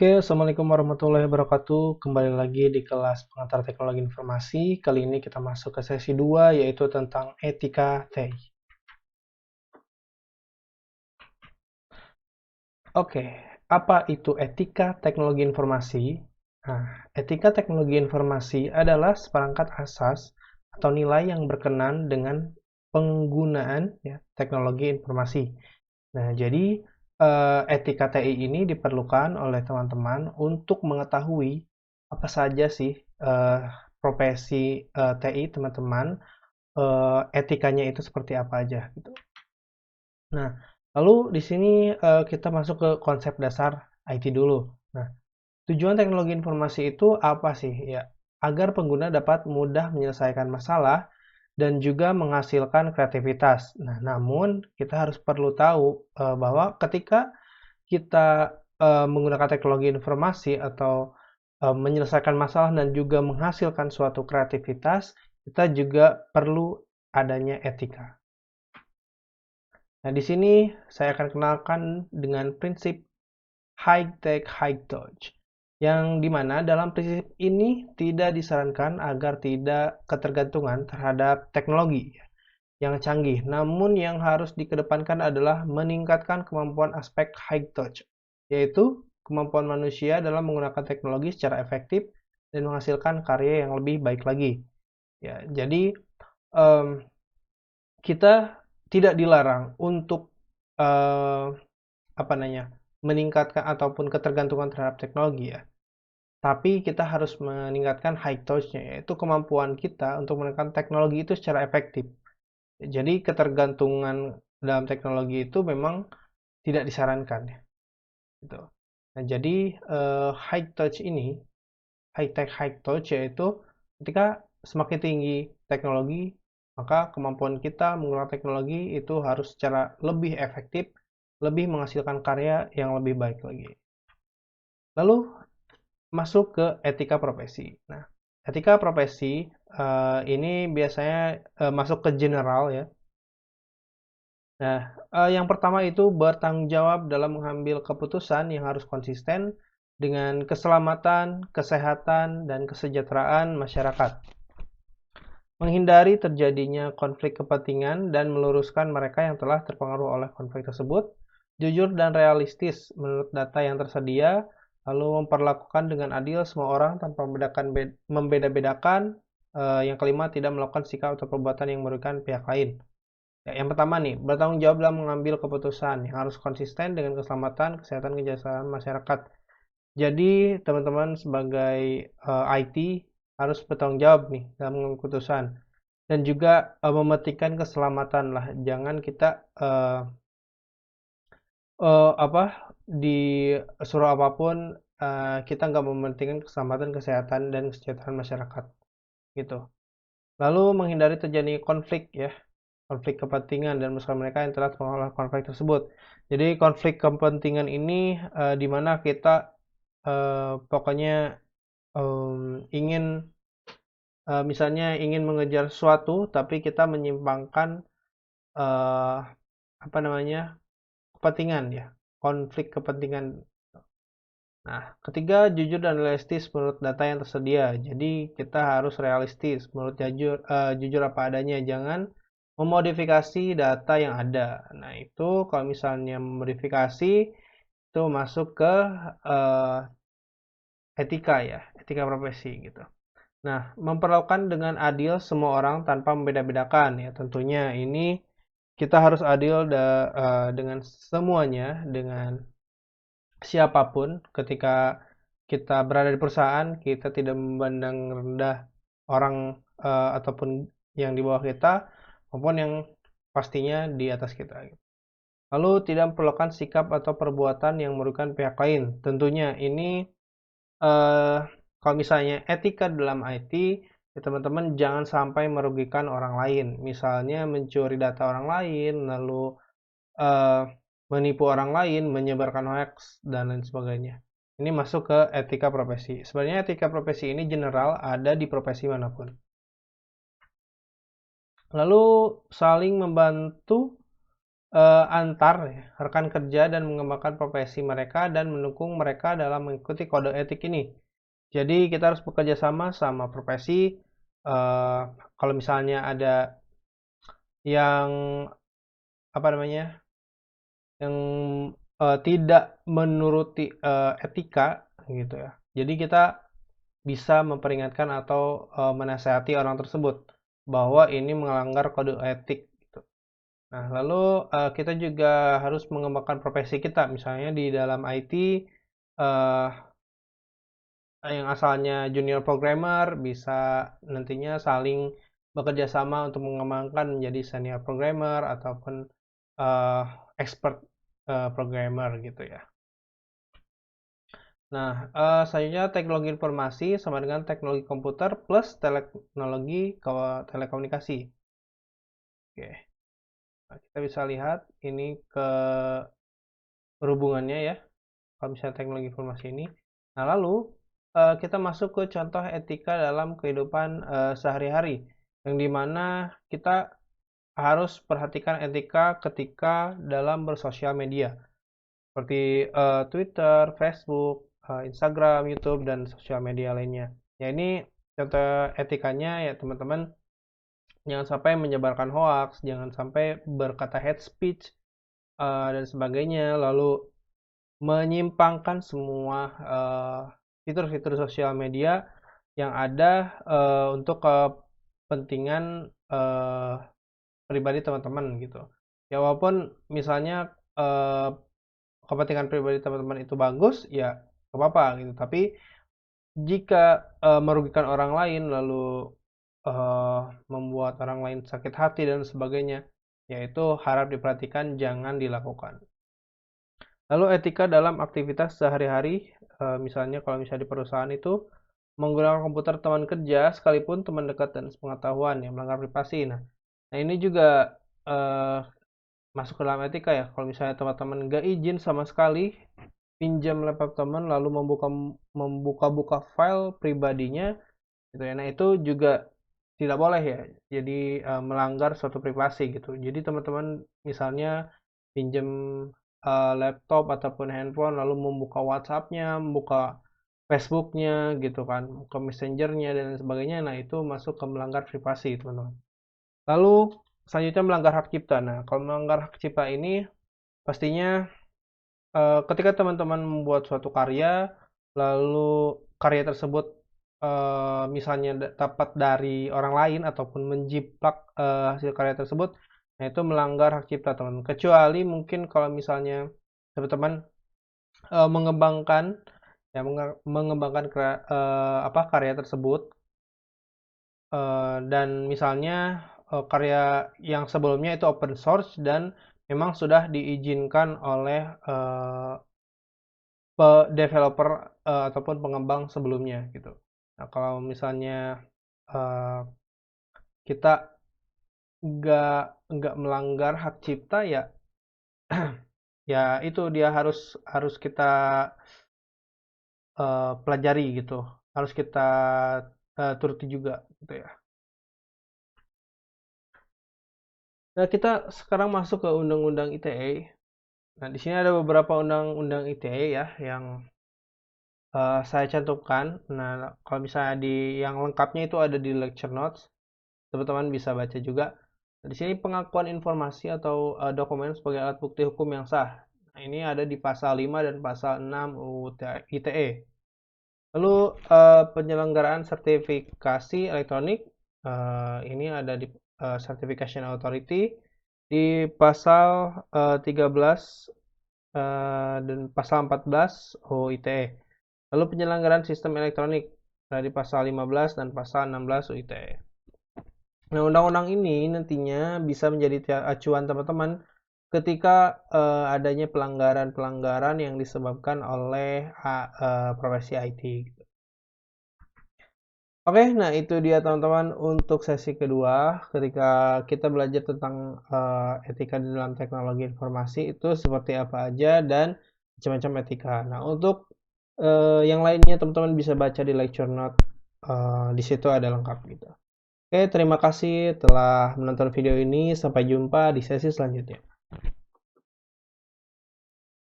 Oke, Assalamualaikum warahmatullahi wabarakatuh. Kembali lagi di kelas pengantar teknologi informasi. Kali ini kita masuk ke sesi 2, yaitu tentang etika TI. Oke, apa itu etika teknologi informasi? Nah, etika teknologi informasi adalah seperangkat asas atau nilai yang berkenan dengan penggunaan teknologi informasi. Nah, jadi etika TI ini diperlukan oleh teman-teman untuk mengetahui apa saja sih profesi TI teman-teman, etikanya itu seperti apa aja gitu. Nah, lalu di sini kita masuk ke konsep dasar IT dulu. Nah, tujuan teknologi informasi itu apa sih? Ya, agar pengguna dapat mudah menyelesaikan masalah dan juga menghasilkan kreativitas. Nah, namun kita harus perlu tahu bahwa ketika kita menggunakan teknologi informasi atau menyelesaikan masalah dan juga menghasilkan suatu kreativitas, kita juga perlu adanya etika. Nah, di sini saya akan kenalkan dengan prinsip high tech, high touch. Yang dimana dalam prinsip ini tidak disarankan agar tidak ketergantungan terhadap teknologi yang canggih. Namun yang harus dikedepankan adalah meningkatkan kemampuan aspek high touch, yaitu kemampuan manusia dalam menggunakan teknologi secara efektif dan menghasilkan karya yang lebih baik lagi. Ya, jadi kita tidak dilarang untuk meningkatkan ataupun ketergantungan terhadap teknologi ya. Tapi kita harus meningkatkan high touch-nya, yaitu kemampuan kita untuk menekan teknologi itu secara efektif. Jadi ketergantungan dalam teknologi itu memang tidak disarankan ya. Gitu. Nah, jadi high touch ini, high tech high touch yaitu ketika semakin tinggi teknologi, maka kemampuan kita menggunakan teknologi itu harus secara lebih efektif, lebih menghasilkan karya yang lebih baik lagi. Lalu masuk ke etika profesi. Nah, etika profesi ini biasanya masuk ke general ya. Nah, yang pertama itu bertanggung jawab dalam mengambil keputusan yang harus konsisten dengan keselamatan, kesehatan, dan kesejahteraan masyarakat. Menghindari terjadinya konflik kepentingan dan meluruskan mereka yang telah terpengaruh oleh konflik tersebut. Jujur dan realistis menurut data yang tersedia, lalu memperlakukan dengan adil semua orang tanpa membeda-bedakan. Yang kelima, tidak melakukan sikap atau perbuatan yang merugikan pihak lain. Ya, yang pertama nih, bertanggung jawab dalam mengambil keputusan yang harus konsisten dengan keselamatan, kesehatan, kesejahteraan masyarakat. Jadi, teman-teman sebagai IT harus bertanggung jawab nih dalam mengambil keputusan dan juga mementingkan keselamatan lah. Jangan kita disuruh apapun kita nggak mementingkan keselamatan, kesehatan, dan kesejahteraan masyarakat gitu. Lalu menghindari terjadi konflik ya, konflik kepentingan dan bersama mereka yang telah mengolah konflik tersebut. Jadi konflik kepentingan ini di mana kita pokoknya ingin misalnya ingin mengejar sesuatu tapi kita menyimpangkan eh, kepentingan ya, konflik kepentingan. Nah, ketiga, jujur dan realistis menurut data yang tersedia. Jadi kita harus realistis menurut jujur apa adanya, jangan memodifikasi data yang ada. Nah, itu kalau misalnya memodifikasi itu masuk ke eh, etika ya, etika profesi gitu. Nah, memperlakukan dengan adil semua orang tanpa membeda-bedakan ya. Tentunya ini kita harus adil dengan semuanya, dengan siapapun. Ketika kita berada di perusahaan, kita tidak memandang rendah orang ataupun yang di bawah kita maupun yang pastinya di atas kita. Lalu tidak memperlakukan sikap atau perbuatan yang merugikan pihak lain. Tentunya ini kalau misalnya etika dalam IT, ya teman-teman jangan sampai merugikan orang lain. Misalnya mencuri data orang lain, lalu eh, menipu orang lain, menyebarkan hoax, dan lain sebagainya. Ini masuk ke etika profesi. Sebenarnya etika profesi ini general, ada di profesi manapun. Lalu saling membantu antar ya, rekan kerja dan mengembangkan profesi mereka dan mendukung mereka dalam mengikuti kode etik ini. Jadi kita harus bekerja sama profesi. Kalau misalnya ada yang apa namanya, yang tidak menuruti etika gitu ya. Jadi kita bisa memperingatkan atau menasihati orang tersebut bahwa ini melanggar kode etik gitu. Nah, lalu kita juga harus mengembangkan profesi kita, misalnya di dalam IT eh, yang asalnya junior programmer bisa nantinya saling bekerja sama untuk mengembangkan menjadi senior programmer ataupun eh, expert programmer gitu ya. Nah, selanjutnya teknologi informasi sama dengan teknologi komputer plus teknologi telekomunikasi. Oke, nah, kita bisa lihat ini ke berhubungannya ya, kalau misalnya teknologi informasi ini. Nah, lalu kita masuk ke contoh etika dalam kehidupan sehari-hari, yang dimana kita harus perhatikan etika ketika dalam bersosial media, seperti Twitter, Facebook, Instagram, YouTube, dan sosial media lainnya. Ya, ini contoh etikanya ya teman-teman, jangan sampai menyebarkan hoax, jangan sampai berkata hate speech, dan sebagainya, lalu menyimpangkan semua fitur-fitur sosial media yang ada untuk kepentingan pribadi teman-teman gitu. Ya walaupun misalnya kepentingan pribadi teman-teman itu bagus, ya nggak apa-apa gitu. Tapi jika merugikan orang lain lalu membuat orang lain sakit hati dan sebagainya, yaitu harap diperhatikan, jangan dilakukan. Lalu etika dalam aktivitas sehari-hari, misalnya kalau misalnya di perusahaan itu menggunakan komputer teman kerja sekalipun teman dekat dan sepengetahuan yang melanggar privasi. Nah ini juga eh, masuk ke dalam etika ya. Kalau misalnya teman-teman nggak izin sama sekali pinjam laptop teman lalu membuka-buka file pribadinya gitu ya. Nah itu juga tidak boleh ya. Jadi melanggar suatu privasi gitu. Jadi teman-teman misalnya pinjam laptop ataupun handphone lalu membuka WhatsApp-nya, membuka Facebook-nya gitu kan, ke Messenger-nya dan sebagainya. Nah, itu masuk ke melanggar privasi, teman-teman. Lalu selanjutnya melanggar hak cipta. Nah, kalau melanggar hak cipta ini pastinya ketika teman-teman membuat suatu karya, lalu karya tersebut misalnya dapat dari orang lain ataupun menjiplak hasil karya tersebut, nah itu melanggar hak cipta, teman. Kecuali mungkin kalau misalnya teman-teman mengembangkan ya mengembangkan apa karya tersebut dan misalnya karya yang sebelumnya itu open source dan memang sudah diizinkan oleh developer ataupun pengembang sebelumnya gitu. Nah, kalau misalnya eh, kita nggak melanggar hak cipta ya, ya itu dia harus harus kita pelajari gitu, harus kita turuti juga gitu ya. Nah, kita sekarang masuk ke Undang-Undang ITE. Nah, di sini ada beberapa undang-undang ITE ya yang saya cantumkan. Nah, kalau misalnya di yang lengkapnya itu ada di lecture notes, teman-teman bisa baca juga. Nah, di sini pengakuan informasi atau dokumen sebagai alat bukti hukum yang sah. Nah, ini ada di pasal 5 dan pasal 6 UU ITE. Lalu penyelenggaraan sertifikasi elektronik, ini ada di Certification Authority di pasal 13 dan pasal 14 UU ITE. Lalu penyelenggaraan sistem elektronik di pasal 15 dan pasal 16 UU ITE. Nah, undang-undang ini nantinya bisa menjadi acuan teman-teman ketika adanya pelanggaran-pelanggaran yang disebabkan oleh profesi IT. Oke, nah itu dia teman-teman untuk sesi kedua ketika kita belajar tentang etika di dalam teknologi informasi itu seperti apa aja dan macam-macam etika. Nah, untuk yang lainnya teman-teman bisa baca di lecture note, di situ ada lengkap gitu. Oke, terima kasih telah menonton video ini. Sampai jumpa di sesi selanjutnya.